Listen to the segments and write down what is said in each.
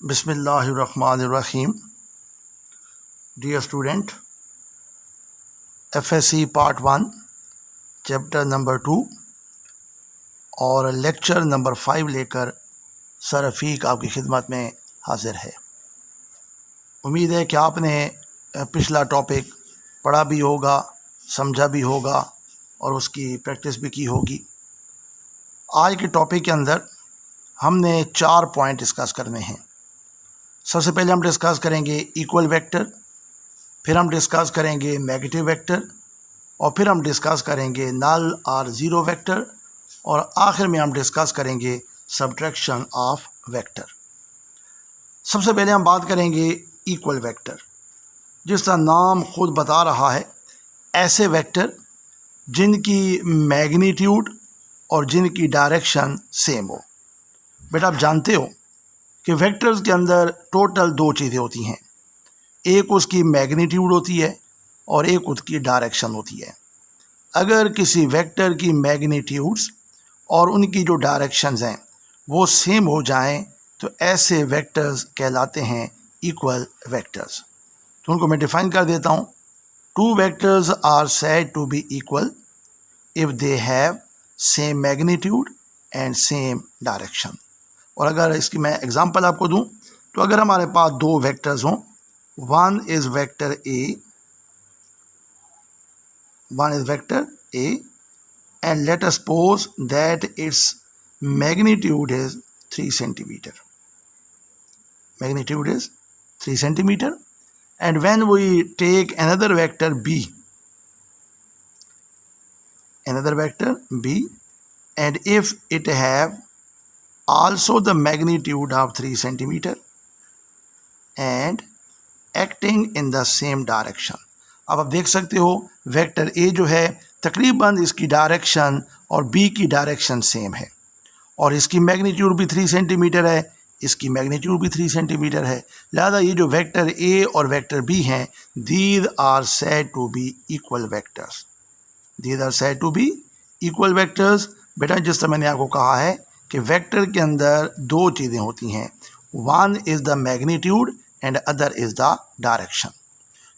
बिस्मिल्लाहिर्रहमानिर्रहीम। Dear student, FSC part 1 chapter number 2 और lecture number 5 लेकर सर रफ़ीक आपकी खिदमत में हाजिर है। उम्मीद है कि आपने पिछला टॉपिक पढ़ा भी होगा, समझा भी होगा और उसकी प्रैक्टिस भी की होगी। आज के टॉपिक के अंदर हमने 4 पॉइंट डिस्कस करने हैं। सबसे पहले हम डिस्कस करेंगे इक्वल वेक्टर, फिर हम डिस्कस करेंगे नेगेटिव वेक्टर और फिर हम डिस्कस करेंगे नल और ज़ीरो वेक्टर और आखिर में हम डिस्कस करेंगे सब्ट्रैक्शन ऑफ वेक्टर। सबसे पहले हम बात करेंगे इक्वल वेक्टर। जिसका नाम खुद बता रहा है, ऐसे वेक्टर जिनकी मैग्नीट्यूड और जिनकी डायरेक्शन सेम हो। बेटा आप जानते हो कि वेक्टर्स के अंदर टोटल 2 चीज़ें होती हैं, एक उसकी मैग्नीट्यूड होती है और एक उसकी डायरेक्शन होती है। अगर किसी वेक्टर की मैग्नीट्यूड्स और उनकी जो डायरेक्शंस हैं वो सेम हो जाएं तो ऐसे वेक्टर्स कहलाते हैं इक्वल वेक्टर्स। तो उनको मैं डिफाइन कर देता हूँ। 2 vectors are said to be equal if they have same magnitude and same direction. और अगर इसकी मैं एग्जांपल आपको दूं तो अगर हमारे पास 2 वेक्टर्स हों, one is vector A and let us suppose that its magnitude is 3 centimetre. Magnitude is 3 centimetre and when we take another vector b and if it have also the magnitude of 3 centimeter and acting in the same direction। अब आप देख सकते हो vector A जो है तकरीबन इसकी direction और बी की डायरेक्शन सेम है और इसकी मैग्नीट्यूड भी 3 सेंटीमीटर है, इसकी मैग्नीट्यूड भी 3 सेंटीमीटर है। लिहाजा ये जो वेक्टर ए और वेक्टर बी हैं, these are said to be equal vectors. These are said to be equal vectors. बेटा जिस तरह मैंने आपको कहा है कि वेक्टर के अंदर 2 चीज़ें होती हैं, one is the magnitude and other is the direction.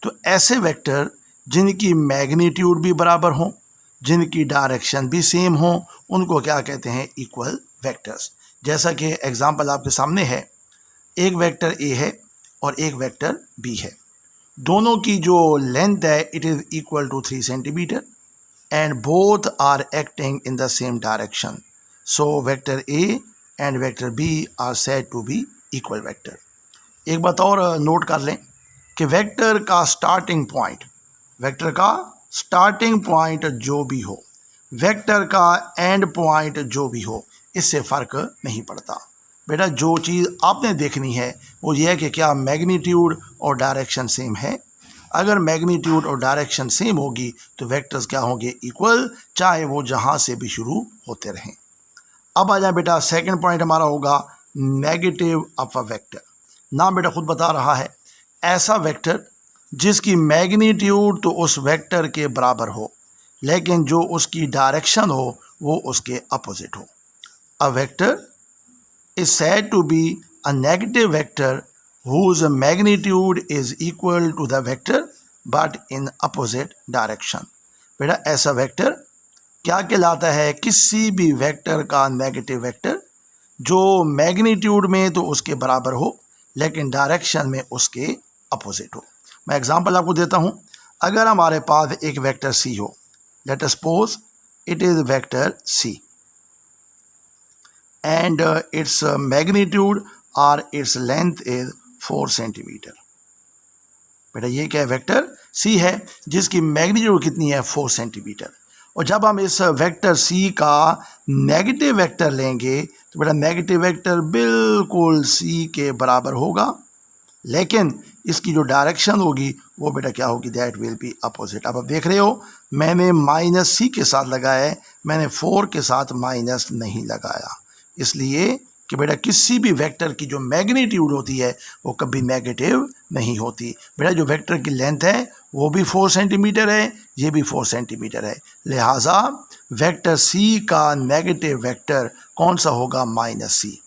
तो ऐसे वेक्टर जिनकी मैग्नीट्यूड भी बराबर हों, जिनकी डायरेक्शन भी सेम हो, उनको क्या कहते हैं? Equal vectors. जैसा कि एग्जांपल आपके सामने है, एक वेक्टर ए है और एक वेक्टर बी है। दोनों की जो लेंथ है it is equal to 3 centimetre and both are acting in the same direction. So vector A and vector B are said to be equal vector। एक बात और नोट कर लें कि वेक्टर का स्टार्टिंग पॉइंट जो भी हो, वेक्टर का एंड पॉइंट जो भी हो, इससे फ़र्क नहीं पड़ता। बेटा जो चीज़ आपने देखनी है वो ये है कि क्या मैग्नीट्यूड और डायरेक्शन सेम है। अगर मैग्नीट्यूड और डायरेक्शन सेम होगी तो वेक्टर्स क्या होंगे? इक्वल, चाहे वो जहाँ से भी शुरू होते रहें। अब आ जाए बेटा, सेकंड पॉइंट हमारा होगा नेगेटिव ऑफ अ वेक्टर। नाम बेटा खुद बता रहा है, ऐसा वेक्टर जिसकी मैग्नीट्यूड तो उस वेक्टर के बराबर हो लेकिन जो उसकी डायरेक्शन हो वो उसके अपोजिट हो। A vector is said to be a negative vector whose magnitude is equal to the vector but in opposite direction. बेटा ऐसा वेक्टर क्या कहलाता है? किसी भी वेक्टर का नेगेटिव वेक्टर जो मैग्नीट्यूड में तो उसके बराबर हो लेकिन डायरेक्शन में उसके अपोजिट हो। मैं एग्जांपल आपको देता हूं। अगर हमारे पास एक वेक्टर सी हो, let us suppose it is vector C and its magnitude और इट्स लेंथ इज 4 सेंटीमीटर। बेटा ये क्या है? वेक्टर सी है जिसकी मैग्नीट्यूड कितनी है? 4 सेंटीमीटर। और जब हम इस वेक्टर सी का नेगेटिव वेक्टर लेंगे तो बेटा नेगेटिव वेक्टर बिल्कुल सी के बराबर होगा लेकिन इसकी जो डायरेक्शन होगी वो बेटा क्या होगी? That will be opposite. अब आप देख रहे हो मैंने माइनस सी के साथ लगाया है, मैंने 4 के साथ माइनस नहीं लगाया, इसलिए कि बेटा किसी भी वेक्टर की जो मैग्नीट्यूड होती है वो कभी नेगेटिव नहीं होती। बेटा जो वेक्टर की लेंथ है वो भी 4 सेंटीमीटर है, ये भी 4 सेंटीमीटर है। लिहाजा वेक्टर सी का नेगेटिव वेक्टर कौन सा होगा? माइनस सी।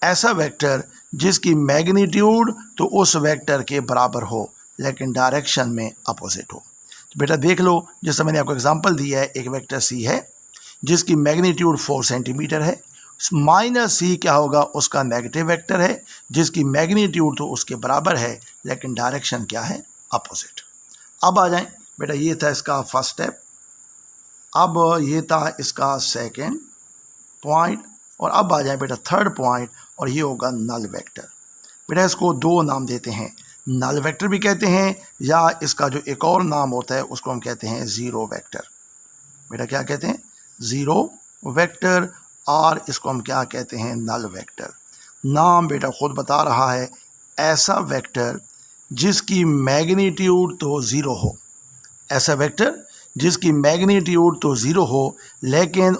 ऐसा वेक्टर जिसकी मैग्नीट्यूड तो उस वेक्टर के बराबर हो लेकिन डायरेक्शन में अपोजिट हो। तो बेटा देख लो, जैसे मैंने आपको एग्जांपल दिया है, एक वेक्टर सी है जिसकी मैग्नीट्यूड 4 सेंटीमीटर है, माइनस सी क्या होगा, उसका नेगेटिव वेक्टर है जिसकी मैग्नीट्यूड तो उसके बराबर है लेकिन डायरेक्शन क्या है, अपोजिट। अब आ जाएं बेटा, ये था इसका फर्स्ट स्टेप, अब ये था इसका सेकेंड पॉइंट, और अब आ जाए बेटा थर्ड पॉइंट, और ये होगा नल वेक्टर। बेटा इसको दो नाम देते हैं, नल वेक्टर भी कहते हैं, या इसका जो एक और नाम होता है उसको हम कहते हैं ज़ीरो वेक्टर। बेटा क्या कहते हैं, ज़ीरो वेक्टर, और इसको हम क्या कहते हैं, नल वेक्टर। नाम बेटा खुद बता रहा है, ऐसा वेक्टर जिसकी मैग्नीट्यूड तो ज़ीरो हो, ऐसा वेक्टर जिसकी मैग्नीट्यूड तो ज़ीरो हो लेकिन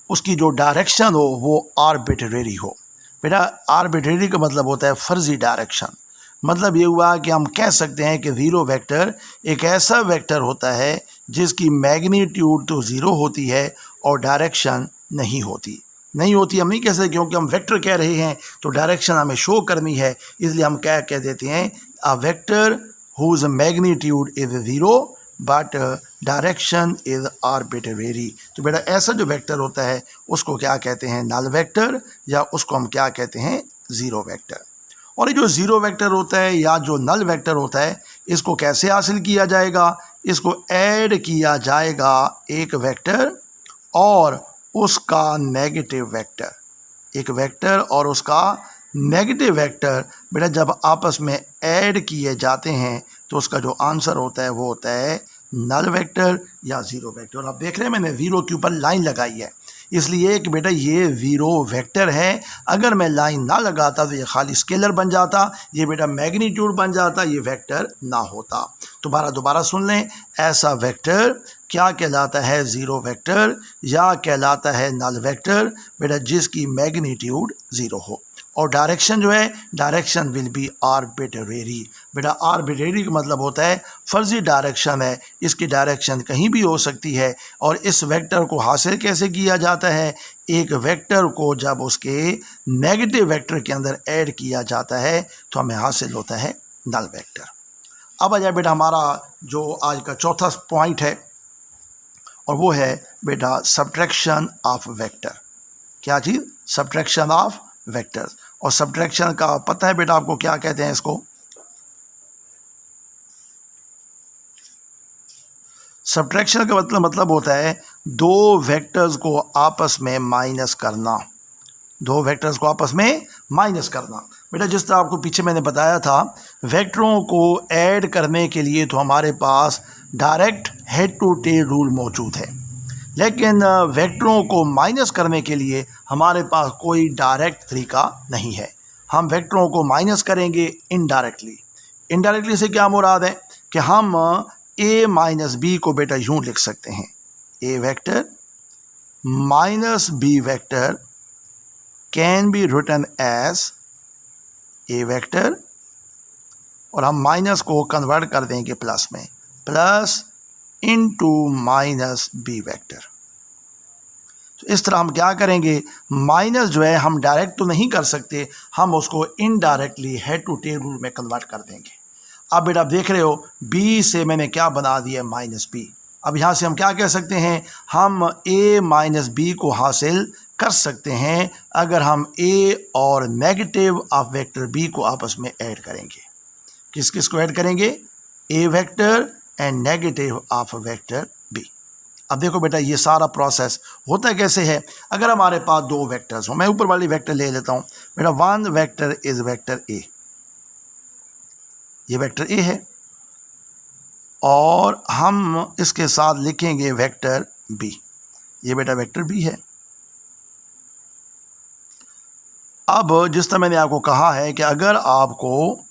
उसकी जो डायरेक्शन हो वो आर्बिट्रेरी हो। बेटा आर्बिट्रेरी का मतलब होता है फर्जी डायरेक्शन। मतलब ये हुआ कि हम कह सकते हैं कि ज़ीरो वेक्टर एक ऐसा वेक्टर होता है जिसकी मैग्नीट्यूड तो ज़ीरो होती है और डायरेक्शन नहीं होती। हम नहीं कह सकते क्योंकि हम वेक्टर कह रहे हैं तो डायरेक्शन हमें शो करनी है, इसलिए हम क्या कह देते हैं, a vector whose magnitude is zero but direction is arbitrary. तो बेटा ऐसा जो वेक्टर होता है उसको क्या कहते हैं, नल वेक्टर, या उसको हम क्या कहते हैं, ज़ीरो वेक्टर। और ये जो ज़ीरो वेक्टर होता है या जो नल वेक्टर होता है, इसको कैसे हासिल किया जाएगा, इसको ऐड किया जाएगा एक वेक्टर और उसका नेगेटिव वेक्टर, एक वेक्टर और उसका नेगेटिव वेक्टर। बेटा जब आपस में ऐड किए जाते हैं तो उसका जो आंसर होता है वो होता है नल वेक्टर या ज़ीरो वेक्टर। और आप देख रहे हैं मैंने ज़ीरो के ऊपर लाइन लगाई है, इसलिए कि बेटा ये ज़ीरो वेक्टर है। अगर मैं लाइन ना लगाता तो ये खाली स्केलर बन जाता, ये बेटा मैग्नीट्यूड बन जाता, ये वेक्टर ना होता। दोबारा सुन लें, ऐसा वेक्टर क्या कहलाता है, ज़ीरो वेक्टर या कहलाता है नल वेक्टर, बेटा जिसकी मैग्नीट्यूड ज़ीरो हो और डायरेक्शन जो है, डायरेक्शन विल बी आर्बिट्रेरी। बेटा आर्बिट्रेरी का मतलब होता है फर्जी डायरेक्शन है, इसकी डायरेक्शन कहीं भी हो सकती है। और इस वेक्टर को हासिल कैसे किया जाता है, एक वेक्टर को जब उसके नेगेटिव वेक्टर के अंदर ऐड किया जाता है तो हमें हासिल होता है नल वेक्टर। अब आ जाए बेटा हमारा जो आज का चौथा पॉइंट है, और वो है बेटा सब्ट्रैक्शन ऑफ वेक्टर। क्या चीज़, सब्ट्रैक्शन ऑफ वेक्टर। और सब्ट्रैक्शन का पता है बेटा आपको क्या कहते हैं, इसको सब्ट्रैक्शन का मतलब होता है दो वेक्टर्स को आपस में माइनस करना, दो वेक्टर्स को आपस में माइनस करना। बेटा जिस तरह आपको पीछे मैंने बताया था, वेक्टरों को ऐड करने के लिए तो हमारे पास direct head to tail rule मौजूद है, लेकिन वेक्टरों को माइनस करने के लिए हमारे पास कोई डायरेक्ट तरीका नहीं है। हम वेक्टरों को माइनस करेंगे इनडायरेक्टली। इनडायरेक्टली से क्या मुराद है कि हम a माइनस बी को बेटा यूँ लिख सकते हैं, a vector minus b vector can be written as a vector, और हम माइनस को कन्वर्ट कर देंगे प्लस में, plus into minus B vector. तो इस तरह हम क्या करेंगे, माइनस जो है हम डायरेक्ट तो नहीं कर सकते, हम उसको indirectly head to tail rule में कन्वर्ट कर देंगे। अब बेटा आप देख रहे हो b से मैंने क्या बना दिया, माइनस b। अब यहाँ से हम क्या कह सकते हैं, हम a माइनस b को हासिल कर सकते हैं अगर हम a और नेगेटिव ऑफ वेक्टर b को आपस में ऐड करेंगे। किस किस को ऐड करेंगे, a vector and negative of vector b। अब देखो बेटा ये सारा प्रोसेस होता कैसे है। अगर हमारे पास दो वेक्टर्स हो, मैं ऊपर वाली वेक्टर ले लेता हूँ बेटा, one vector is vector a, ये वेक्टर a है, और हम इसके साथ लिखेंगे वेक्टर b, ये बेटा वेक्टर b है। अब जिस तरह मैंने आपको कहा है कि अगर आपको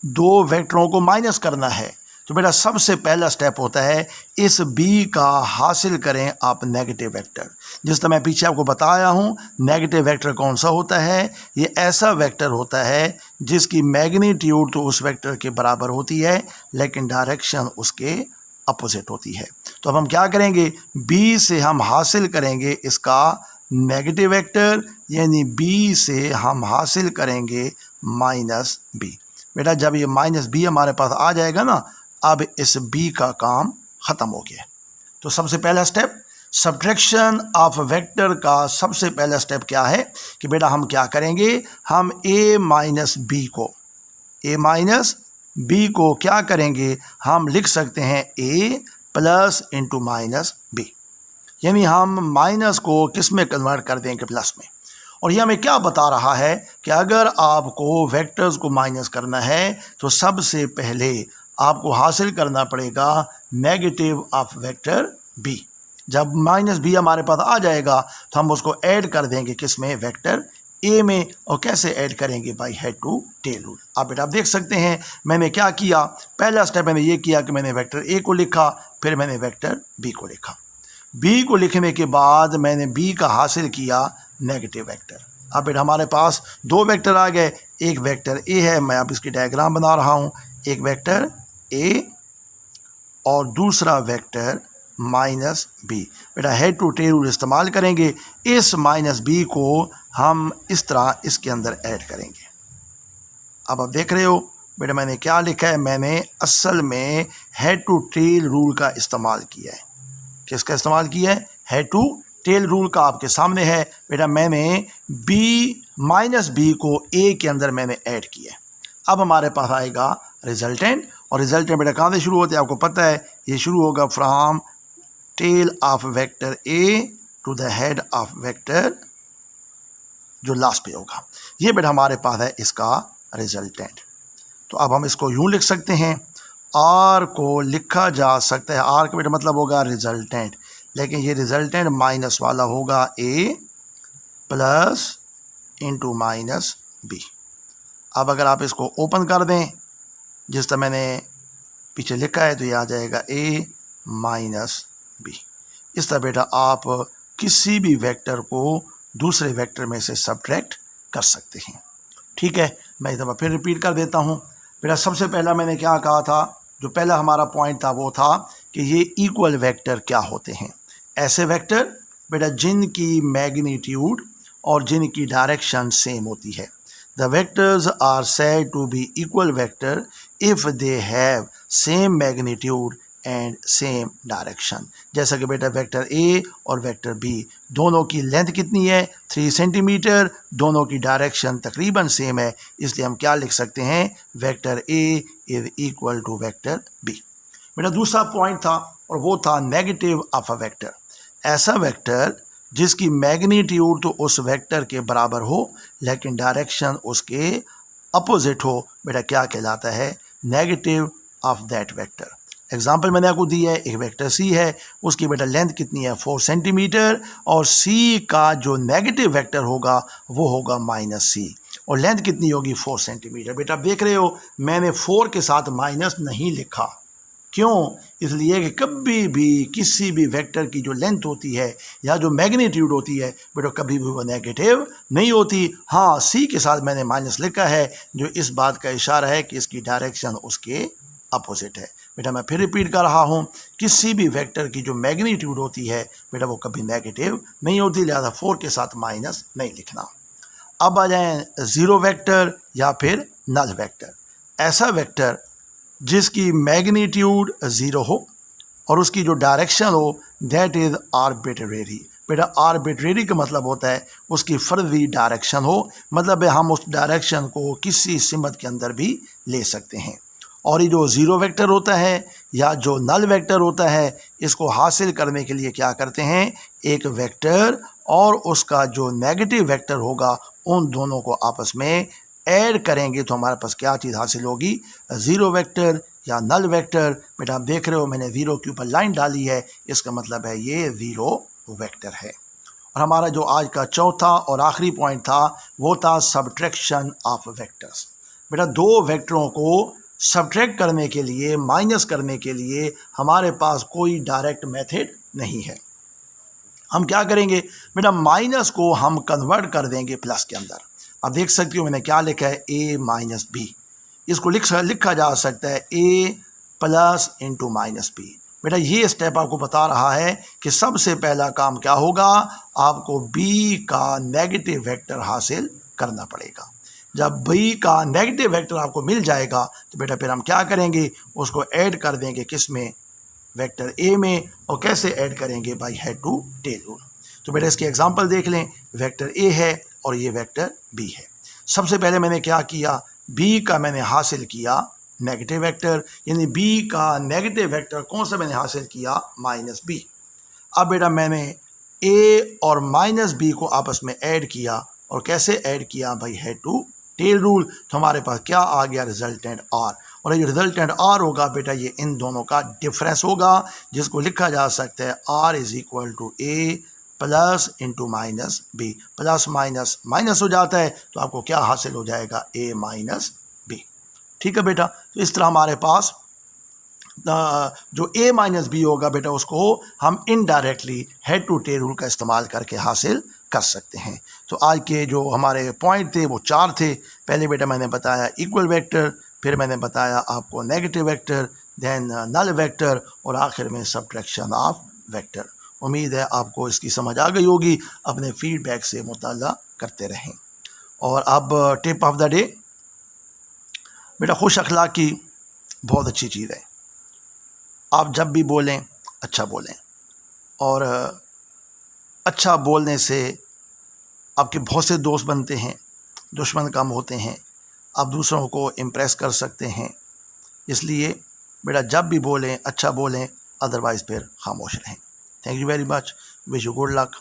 दो वेक्टरों को माइनस करना है तो बेटा सबसे पहला स्टेप होता है इस b का हासिल करें आप नेगेटिव वेक्टर। जिस तरह मैं पीछे आपको बताया हूँ, नेगेटिव वेक्टर कौन सा होता है, ये ऐसा वेक्टर होता है जिसकी मैग्नीट्यूड तो उस वेक्टर के बराबर होती है लेकिन डायरेक्शन उसके अपोजिट होती है। तो अब हम क्या करेंगे, b से हम हासिल करेंगे इसका नेगेटिव वेक्टर, यानी b से हम हासिल करेंगे माइनस b। बेटा जब ये माइनस b हमारे पास आ जाएगा ना, अब इस b का काम ख़त्म हो गया। तो सबसे पहला स्टेप सब्ट्रैक्शन ऑफ वेक्टर का सबसे पहला स्टेप क्या है कि बेटा हम क्या करेंगे, हम a माइनस b को क्या करेंगे, हम लिख सकते हैं a plus into minus b, यानी हम माइनस को किस में कन्वर्ट कर देंगे, प्लस में। और ये हमें क्या बता रहा है कि अगर आपको वेक्टर्स को माइनस करना है तो सबसे पहले आपको हासिल करना पड़ेगा नेगेटिव ऑफ वेक्टर b। जब माइनस b हमारे पास आ जाएगा तो हम उसको ऐड कर देंगे किस में, वेक्टर a में। और कैसे ऐड करेंगे, by head to tail rule. आप बेटा आप देख सकते हैं मैंने क्या किया, पहला स्टेप मैंने ये किया कि मैंने वेक्टर a को लिखा, फिर मैंने वेक्टर b को लिखा। b को लिखने के बाद मैंने b का हासिल किया नेगेटिव वेक्टर। अब बेटा हमारे पास दो वेक्टर आ गए, एक वेक्टर a है, मैं अब इसकी डायग्राम बना रहा हूँ, एक वेक्टर a और दूसरा वेक्टर माइनस b। बेटा हेड टू टेल रूल इस्तेमाल करेंगे, इस माइनस b को हम इस तरह इसके अंदर ऐड करेंगे। अब आप देख रहे हो बेटा मैंने क्या लिखा है, मैंने असल में हेड टू टेल रूल का इस्तेमाल किया है। किसका इस्तेमाल किया है, हेड टू टेल रूल का आपके सामने है। बेटा मैंने b माइनस b को a के अंदर मैंने ऐड किया है। अब हमारे पास आएगा रिजल्टेंट, और रिजल्टेंट बेटा कहाँ से शुरू होते हैं आपको पता है, ये शुरू होगा from tail of vector a to the head of vector जो लास्ट पे होगा। ये बेटा हमारे पास है इसका रिजल्टेंट। तो अब हम इसको यूं लिख सकते हैं, आर को लिखा जा सकता है, आर का बेटा मतलब होगा रिजल्टेंट, लेकिन ये रिजल्टेंट माइनस वाला होगा a plus into minus b। अब अगर आप इसको ओपन कर दें जिस तरह मैंने पीछे लिखा है तो ये आ जाएगा a माइनस b। इस तरह बेटा आप किसी भी वेक्टर को दूसरे वेक्टर में से सब्ट्रैक्ट कर सकते हैं। ठीक है, मैं एक दफ़ा फिर रिपीट कर देता हूँ। बेटा सबसे पहला मैंने क्या कहा था, जो पहला हमारा पॉइंट था वो था कि ये इक्वल वेक्टर क्या होते हैं। ऐसे वेक्टर बेटा जिनकी मैग्नीट्यूड और जिनकी डायरेक्शन सेम होती है। The vectors are said to be equal vector if they have same magnitude and same direction. जैसा कि बेटा वेक्टर a और वेक्टर b दोनों की लेंथ कितनी है, 3 सेंटीमीटर, दोनों की डायरेक्शन तकरीबन सेम है, इसलिए हम क्या लिख सकते हैं, vector a is equal to vector b। बेटा दूसरा पॉइंट था और वो था नेगेटिव ऑफ अ वेक्टर। ऐसा वेक्टर जिसकी मैग्नीट्यूड तो उस वेक्टर के बराबर हो लेकिन डायरेक्शन उसके अपोजिट हो, बेटा क्या कहलाता है, negative of that vector. Example मैंने आपको दी है, एक वेक्टर c है, उसकी बेटा लेंथ कितनी है, 4 सेंटीमीटर, और c का जो नेगेटिव वेक्टर होगा वो होगा माइनस c, और लेंथ कितनी होगी, 4 सेंटीमीटर। बेटा आप देख रहे हो मैंने 4 के साथ माइनस नहीं लिखा, क्यों, इसलिए कि कभी भी किसी भी वेक्टर की जो लेंथ होती है या जो मैग्नीट्यूड होती है बेटा कभी भी वो नेगेटिव नहीं होती। हाँ, c के साथ मैंने माइनस लिखा है जो इस बात का इशारा है कि इसकी डायरेक्शन उसके अपोजिट है। बेटा मैं फिर रिपीट कर रहा हूँ, किसी भी वेक्टर की जो मैग्नीट्यूड होती है बेटा वो कभी नेगेटिव नहीं होती, लिहाजा 4 के साथ माइनस नहीं लिखना। अब आ जाएं ज़ीरो वेक्टर या फिर नल वेक्टर। ऐसा वेक्टर जिसकी मैग्नीट्यूड ज़ीरो हो और उसकी जो डायरेक्शन हो दैट इज़ आर्बिट्रेरी। बेटा आर्बिट्रेरी का मतलब होता है उसकी फर्जी डायरेक्शन हो, मतलब है हम उस डायरेक्शन को किसी सिमत के अंदर भी ले सकते हैं। और ये जो ज़ीरो वेक्टर होता है या जो नल वेक्टर होता है, इसको हासिल करने के लिए क्या करते हैं, एक वेक्टर और उसका जो नेगेटिव वेक्टर होगा उन दोनों को आपस में ऐड करेंगे तो हमारे पास क्या चीज़ हासिल होगी, ज़ीरो वेक्टर या नल वेक्टर। बेटा आप देख रहे हो मैंने ज़ीरो के ऊपर लाइन डाली है, इसका मतलब है ये ज़ीरो वेक्टर है। और हमारा जो आज का चौथा और आखिरी पॉइंट था वो था सब्ट्रैक्शन ऑफ वेक्टर्स। बेटा दो वेक्टरों को सब्ट्रैक्ट करने के लिए, माइनस करने के लिए हमारे पास कोई डायरेक्ट मेथड नहीं है। हम क्या करेंगे, बेटा माइनस को हम कन्वर्ट कर देंगे प्लस के अंदर। अब देख सकते हो मैंने क्या लिखा है, a माइनस बी, इसको लिखा जा सकता है a plus into minus B. बेटा ये स्टेप आपको बता रहा है कि सबसे पहला काम क्या होगा, आपको बी का नेगेटिव वेक्टर हासिल करना पड़ेगा। जब बी का नेगेटिव वेक्टर आपको मिल जाएगा तो बेटा फिर हम क्या करेंगे, उसको ऐड कर देंगे किस में, वेक्टर ए में। और कैसे ऐड करेंगे, by head to tail rule. तो बेटा इसकी एग्जांपल देख लें, वेक्टर ए है और ये वेक्टर बी है। सबसे पहले मैंने क्या किया, बी का मैंने हासिल किया नेगेटिव वेक्टर, यानी बी का नेगेटिव वेक्टर कौन सा मैंने हासिल किया, माइनस बी। अब बेटा मैंने ए और माइनस बी को आपस में ऐड किया, और कैसे ऐड किया, भाई हेड टू टेल रूल। तो हमारे पास क्या आ गया, रिजल्टेंट आर। और ये रिजल्टेंट आर होगा बेटा, ये इन दोनों का डिफरेंस होगा, जिसको लिखा जा सकता है R is equal to A plus into minus B. Plus minus minus हो जाता है तो आपको क्या हासिल हो जाएगा, ए माइनस बी। ठीक है बेटा, तो इस तरह हमारे पास जो a माइनस बी होगा बेटा, उसको हम indirectly head to tail rule का इस्तेमाल करके हासिल कर सकते हैं। तो आज के जो हमारे पॉइंट थे वो 4 थे। पहले बेटा मैंने बताया इक्वल वेक्टर, फिर मैंने बताया आपको negative vector, then null vector, और आखिर में सब्ट्रैक्शन ऑफ वेक्टर। उम्मीद है आपको इसकी समझ आ गई होगी। अपने फीडबैक से मुताला करते रहें। और अब टिप ऑफ द डे, बेटा खुश अखलाकी बहुत अच्छी चीज़ है। आप जब भी बोलें अच्छा बोलें, और अच्छा बोलने से आपके बहुत से दोस्त बनते हैं, दुश्मन कम होते हैं, आप दूसरों को इम्प्रेस कर सकते हैं। इसलिए बेटा जब भी बोलें अच्छा बोलें, अदरवाइज़ फिर खामोश रहें। Thank you very much, wish you good luck.